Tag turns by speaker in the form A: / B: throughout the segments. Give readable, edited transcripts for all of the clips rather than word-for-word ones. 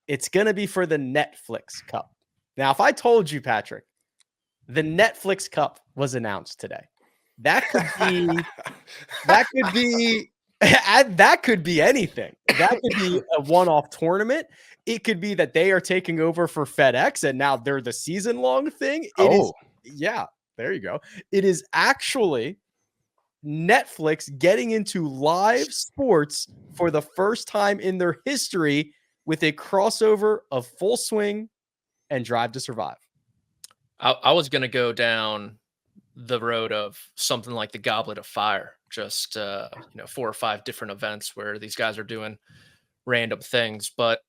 A: It's going to be for the Netflix Cup. Now, if I told you, Patrick, the Netflix Cup was announced today, that could be that could be anything. That could be a one-off tournament. It could be that they are taking over for FedEx and now they're the season-long thing. It is, yeah, there you go. It is actually Netflix getting into live sports for the first time in their history with a crossover of Full Swing and Drive to Survive.
B: I was going to go down the road of something like the Goblet of Fire, just 4 or 5 different events where these guys are doing random things. But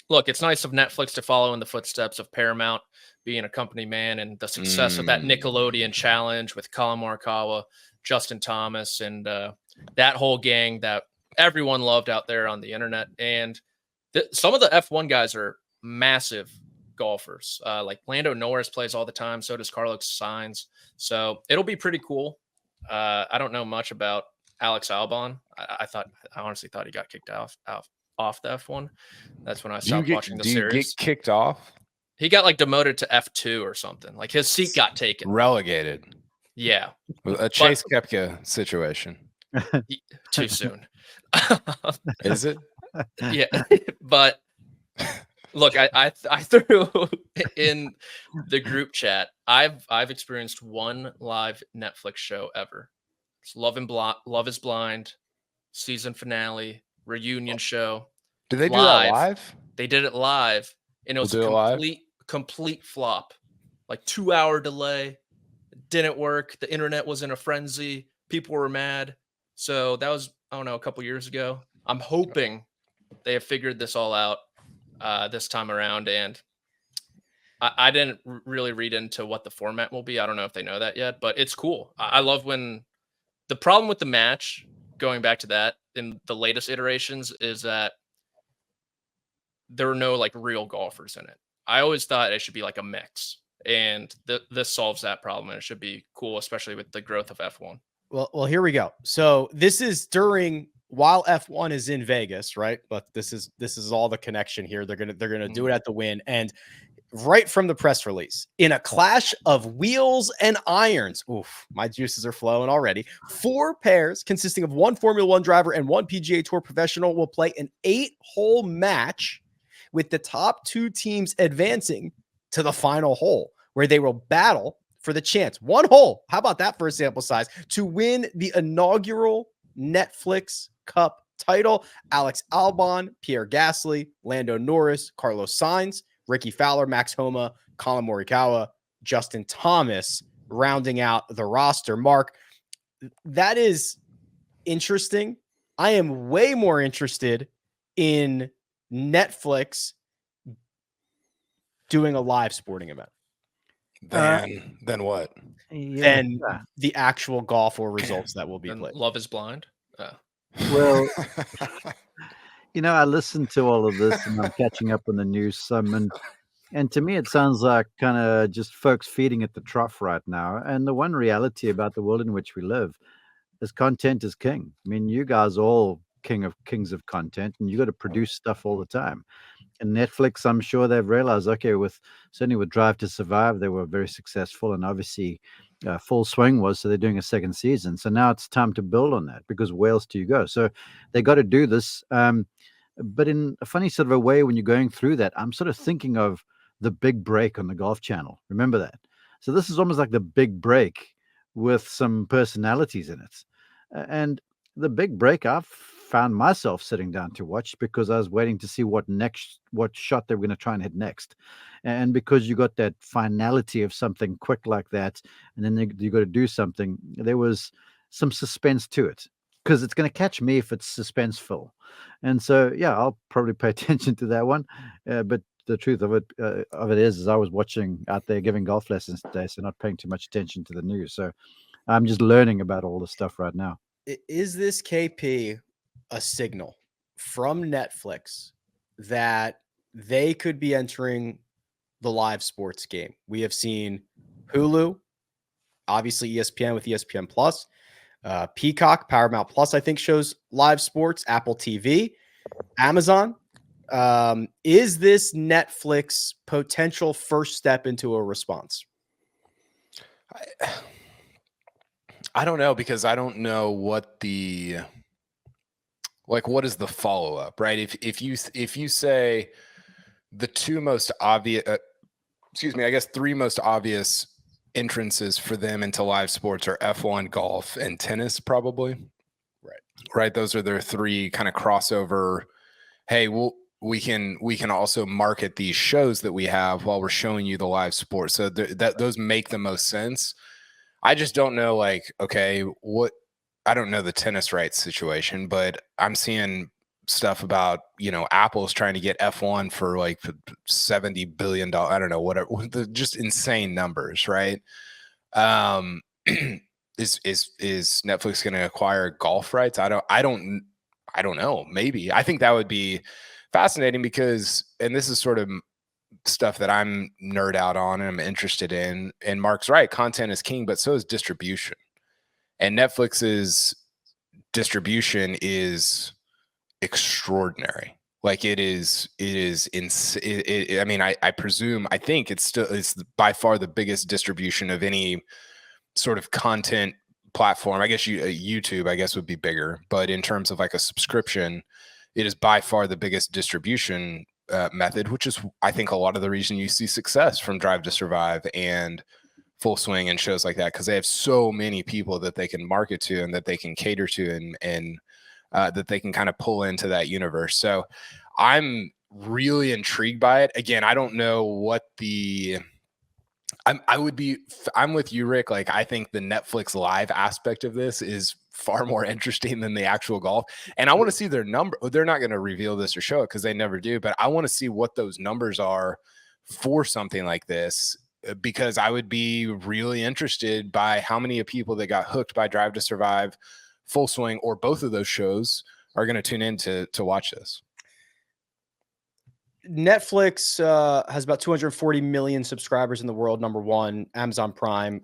B: look, it's nice of Netflix to follow in the footsteps of Paramount, being a company man, and the success of that Nickelodeon challenge with Colin Morikawa, Justin Thomas, and that whole gang that everyone loved out there on the internet. And some of the F1 guys are massive golfers. Like Lando Norris plays all the time. So does Carlos Sainz. So it'll be pretty cool. I don't know much about Alex Albon. I honestly thought he got kicked off the F1. That's when I stopped watching the series.
C: Do you get kicked off?
B: He got like demoted to F2 or something. Like his seat got taken.
C: Relegated.
B: Yeah.
C: A Chase Koepka situation.
B: Too soon.
C: Is it?
B: Yeah. But look, I threw in the group chat. I've experienced one live Netflix show ever. It's Love is Blind, season finale, reunion show.
C: Did they do that live?
B: They did it live, and it was a complete flop. Like 2-hour delay. It didn't work. The internet was in a frenzy. People were mad. So that was, I don't know, a couple years ago. I'm hoping they have figured this all out this time around, and I didn't really read into what the format will be. I don't know if they know that yet, but it's cool. I love when the problem with the match, going back to that in the latest iterations, is that there are no like real golfers in it. I always thought it should be like a mix, and this solves that problem, and it should be cool, especially with the growth of F1.
A: Well, here we go. So this is while F1 is in Vegas, right? But this is all the connection here. They're gonna do it at the Wynn, and right from the press release, in a clash of wheels and irons. Oof, my juices are flowing already. 4 pairs consisting of 1 Formula 1 driver and 1 PGA Tour professional will play an 8-hole match, with the top 2 teams advancing to the final hole, where they will battle for the chance. 1 hole. How about that for a sample size? To win the inaugural Netflix Cup title. Alex Albon, Pierre Gasly, Lando Norris, Carlos Sainz, Ricky Fowler, Max Homa, Colin Morikawa, Justin Thomas, rounding out the roster. Mark, that is interesting. I am way more interested in Netflix doing a live sporting event
C: than what?
A: Than the actual golf or results that will be played.
B: Love is Blind.
D: Well, I listened to all of this, and I'm catching up on the news some, and to me it sounds like kind of just folks feeding at the trough right now. And the one reality about the world in which we live is content is king. I mean, you guys are all kings of content, and you got to produce stuff all the time. And Netflix, I'm sure they've realized, okay, certainly with Drive to Survive, they were very successful, and obviously Full Swing was, so they're doing a second season. So now it's time to build on that, because where else do you go? So they got to do this. But in a funny sort of a way, when you're going through that, I'm sort of thinking of the Big Break on the Golf Channel. Remember that? So this is almost like the Big Break with some personalities in it. And the Big Break, I've found myself sitting down to watch, because I was waiting to see what shot they were going to try and hit next. And because you got that finality of something quick like that, and then you got to do something, there was some suspense to it, because it's going to catch me if it's suspenseful. And so, yeah, I'll probably pay attention to that one. But the truth of it is I was watching out there giving golf lessons today, so not paying too much attention to the news. So I'm just learning about all this stuff right now.
A: Is this, KP, a signal from Netflix that they could be entering the live sports game? We have seen Hulu, obviously ESPN with ESPN Plus, Peacock, Paramount Plus, I think, shows live sports, Apple TV, Amazon. Is this Netflix potential first step into a response?
C: I don't know, because I don't know what what is the follow up, right? If you say the two most obvious, I guess three most obvious entrances for them into live sports are F1, golf, and tennis, probably. Right. Those are their three kind of crossover. Hey, we can also market these shows that we have while we're showing you the live sport. So those make the most sense. I just don't know, okay, I don't know the tennis rights situation, but I'm seeing stuff about, Apple's trying to get F1 for like $70 billion. I don't know, whatever, just insane numbers, right? Is Netflix going to acquire golf rights? I don't know. Maybe. I think that would be fascinating because, and this is sort of stuff that I'm nerd out on and I'm interested in. And Mark's right, content is king, but so is distribution. And Netflix's distribution is extraordinary. Like it is insane. I mean, I think it's by far the biggest distribution of any sort of content platform. I guess YouTube, I guess, would be bigger, but in terms of like a subscription, it is by far the biggest distribution method, which is, I think, a lot of the reason you see success from Drive to Survive and Full Swing and shows like that, because they have so many people that they can market to and that they can cater to and that they can kind of pull into that universe. So I'm really intrigued by it. Again, I don't know what I'm with you, Rick. Like, I think the Netflix live aspect of this is far more interesting than the actual golf. And I want to see their number. They're not going to reveal this or show it because they never do, but I want to see what those numbers are for something like this, because I would be really interested by how many people that got hooked by Drive to Survive, Full Swing, or both of those shows are going to tune in to watch this.
A: Netflix has about 240 million subscribers in the world. Number one, Amazon Prime,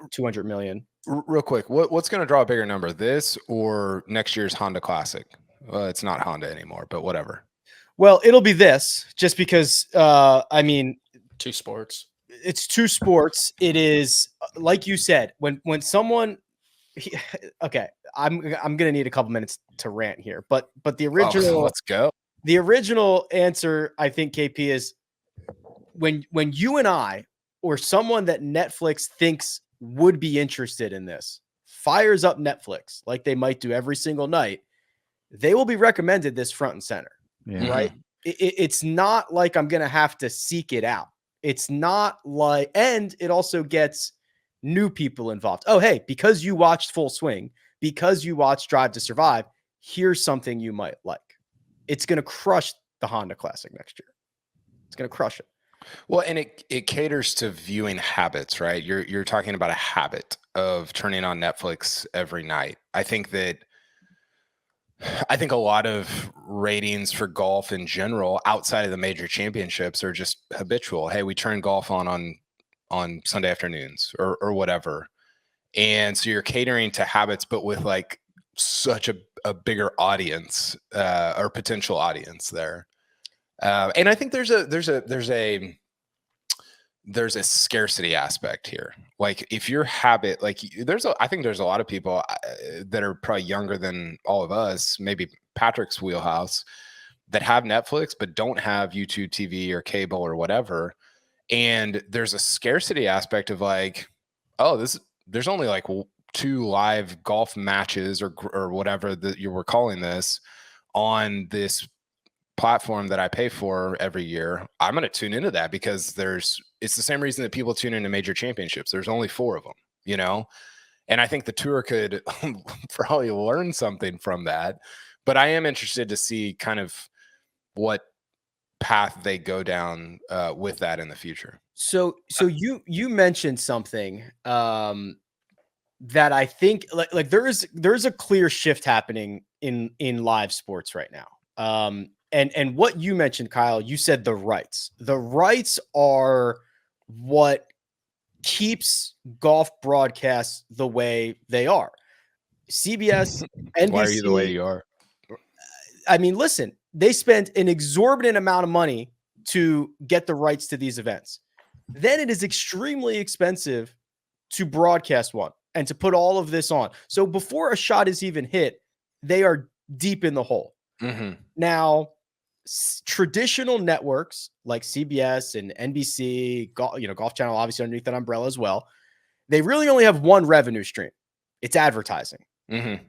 A: 200 million.
C: Real quick, what's going to draw a bigger number, this or next year's Honda Classic? Well, it's not Honda anymore, but whatever.
A: Well, it'll be this, just because, I mean,
B: two sports.
A: It's two sports. It is, like you said, when someone, okay, I'm gonna need a couple minutes to rant here, but the original,
C: let's go.
A: The original answer, I think, KP, is when you and I or someone that Netflix thinks would be interested in this fires up Netflix like they might do every single night, they will be recommended this front and center, right? It's not like I'm going to have to seek it out. It's not like, and it also gets new people involved. Oh, hey, because you watched Full Swing, because you watched Drive to Survive, here's something you might like. It's going to crush the Honda Classic next year. It's going to crush it.
C: Well, and it caters to viewing habits, right? You're talking about a habit of turning on Netflix every night. I think a lot of ratings for golf in general, outside of the major championships, are just habitual. Hey, we turn golf on Sunday afternoons or whatever. And so you're catering to habits, but with like such a bigger audience or potential audience there. And I think there's a scarcity aspect here. Like, if your habit, like, I think there's a lot of people that are probably younger than all of us, maybe Patrick's wheelhouse, that have Netflix but don't have YouTube TV or cable or whatever. And there's a scarcity aspect of like, there's only like 2 live golf matches or whatever that you were calling this on this platform that I pay for every year. I'm going to tune into that because it's the same reason that people tune into major championships. There's only 4 of them, and I think the tour could probably learn something from that, but I am interested to see kind of what path they go down with that in the future.
A: So you mentioned something that I think like there is a clear shift happening in live sports right now. And what you mentioned, Kyle, you said the rights. The rights are what keeps golf broadcasts the way they are. CBS, NBC.
C: Why are you the way you are?
A: I mean, listen, they spend an exorbitant amount of money to get the rights to these events. Then it is extremely expensive to broadcast one and to put all of this on. So before a shot is even hit, they are deep in the hole.
C: Mm-hmm.
A: Now, traditional networks like CBS and NBC, Golf Channel, obviously underneath that umbrella as well, they really only have one revenue stream. It's advertising.
C: Mm-hmm.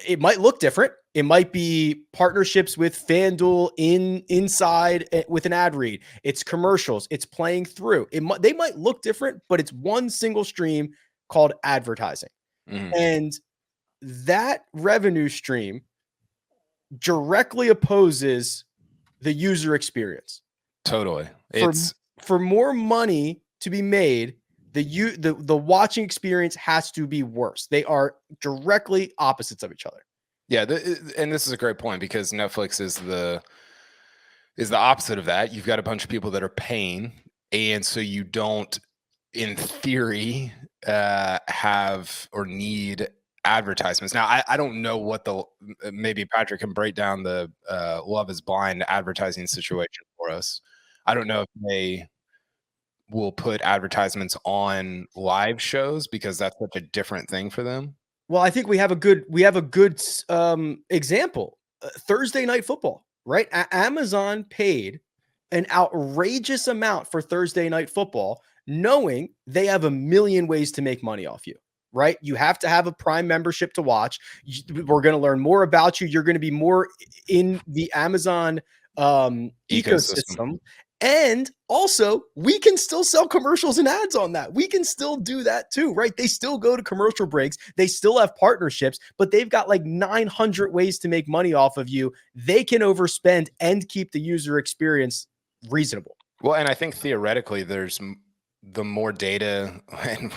A: It might look different. It might be partnerships with FanDuel inside with an ad read. It's commercials. It's playing through. They might look different, but it's one single stream called advertising.
C: Mm-hmm.
A: And that revenue stream directly opposes the user experience.
C: Totally.
A: For more money to be made, the watching experience has to be worse. They are directly opposites of each other.
C: Yeah, and this is a great point because Netflix is the opposite of that. You've got a bunch of people that are paying, and so you don't, in theory, have or need advertisements. Now, I don't know what maybe Patrick can break down the Love is Blind advertising situation for us. I don't know if they will put advertisements on live shows because that's such a different thing for them.
A: Well, I think we have a good example. Thursday Night Football, right? Amazon paid an outrageous amount for Thursday Night Football, knowing they have a million ways to make money off you, right? You have to have a Prime membership to watch. We're going to learn more about you. You're going to be more in the Amazon ecosystem. And also, we can still sell commercials and ads on that. We can still do that too, right? They still go to commercial breaks. They still have partnerships, but they've got like 900 ways to make money off of you. They can overspend and keep the user experience reasonable.
C: Well, and I think theoretically, there's the more data, and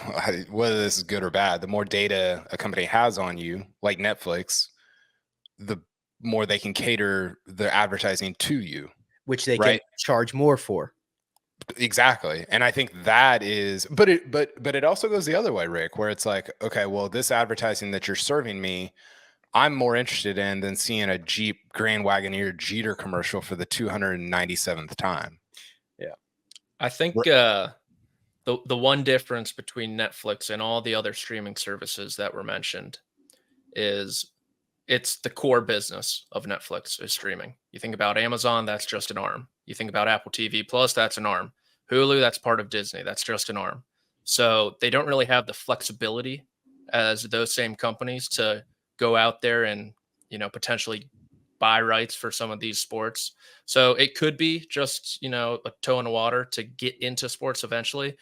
C: whether this is good or bad, the more data a company has on you, like Netflix, the more they can cater the advertising to you.
A: Which they can charge more for.
C: Exactly. And I think that is, but it also goes the other way, Rick, where it's like, okay, well, this advertising that you're serving me, I'm more interested in than seeing a Jeep Grand Wagoneer Jeter commercial for the 297th time.
A: Yeah.
B: I think the one difference between Netflix and all the other streaming services that were mentioned is it's the core business of Netflix is streaming. You think about Amazon, that's just an arm. You think about Apple TV Plus, that's an arm. Hulu, that's part of Disney, that's just an arm. So they don't really have the flexibility as those same companies to go out there and, potentially buy rights for some of these sports. So it could be just, a toe in the water to get into sports eventually,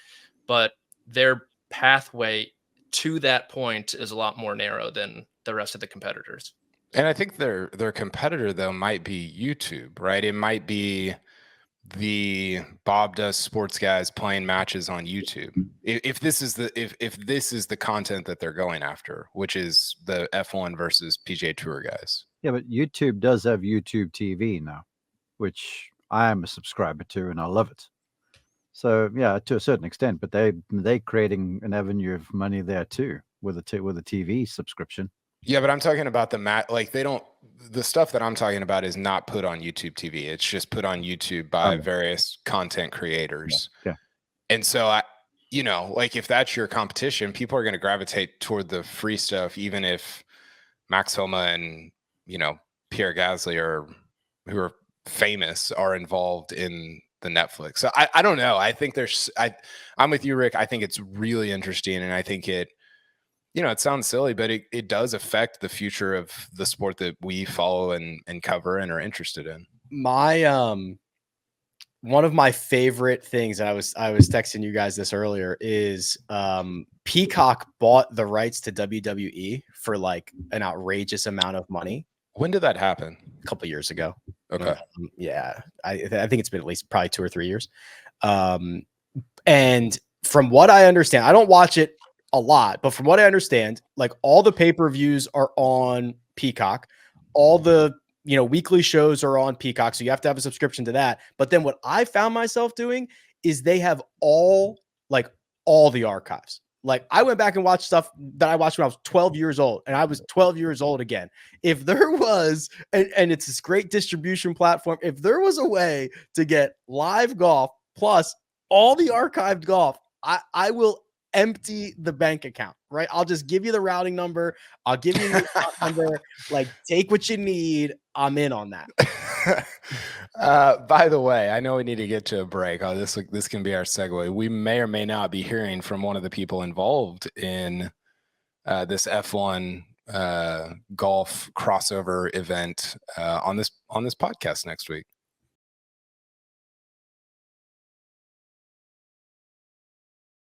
B: but their pathway to that point is a lot more narrow than the rest of the competitors.
C: And I think their competitor though might be YouTube, right? It might be the Bob Does Sports guys playing matches on YouTube. If this is the content that they're going after, which is the F1 versus PGA Tour guys.
D: Yeah, but YouTube does have YouTube TV now, which I am a subscriber to and I love it. So yeah, to a certain extent, but they're creating an avenue of money there too with a TV subscription.
C: Yeah, but I'm talking about the stuff that I'm talking about is not put on YouTube TV. It's just put on YouTube by various content creators.
D: Yeah.
C: And so if that's your competition, people are going to gravitate toward the free stuff, even if Max Homa and, Pierre Gasly who are famous are involved in the Netflix. So I don't know. I think I'm with you, Rick. I think it's really interesting. And I think it sounds silly, but it does affect the future of the sport that we follow and cover and are interested in.
A: One of my favorite things, and I was texting you guys this earlier, is Peacock bought the rights to WWE for like an outrageous amount of money.
C: When did that happen?
A: A couple years ago.
C: Okay.
A: Yeah. I think it's been at least probably 2 or 3 years. And from what I understand, I don't watch it a lot, but from what I understand, like all the pay-per-views are on Peacock. All the, weekly shows are on Peacock. So you have to have a subscription to that. But then what I found myself doing is they have all the archives. Like I went back and watched stuff that I watched when I was 12 years old, and I was 12 years old again. If there was, and it's this great distribution platform, if there was a way to get live golf plus all the archived golf, I will empty the bank account, right? I'll just give you the routing number. I'll give you the account number. Like, take what you need. I'm in on that.
C: By the way, I know we need to get to a break. This can be our segue. We may or may not be hearing from one of the people involved in this F1 golf crossover event on this podcast next week.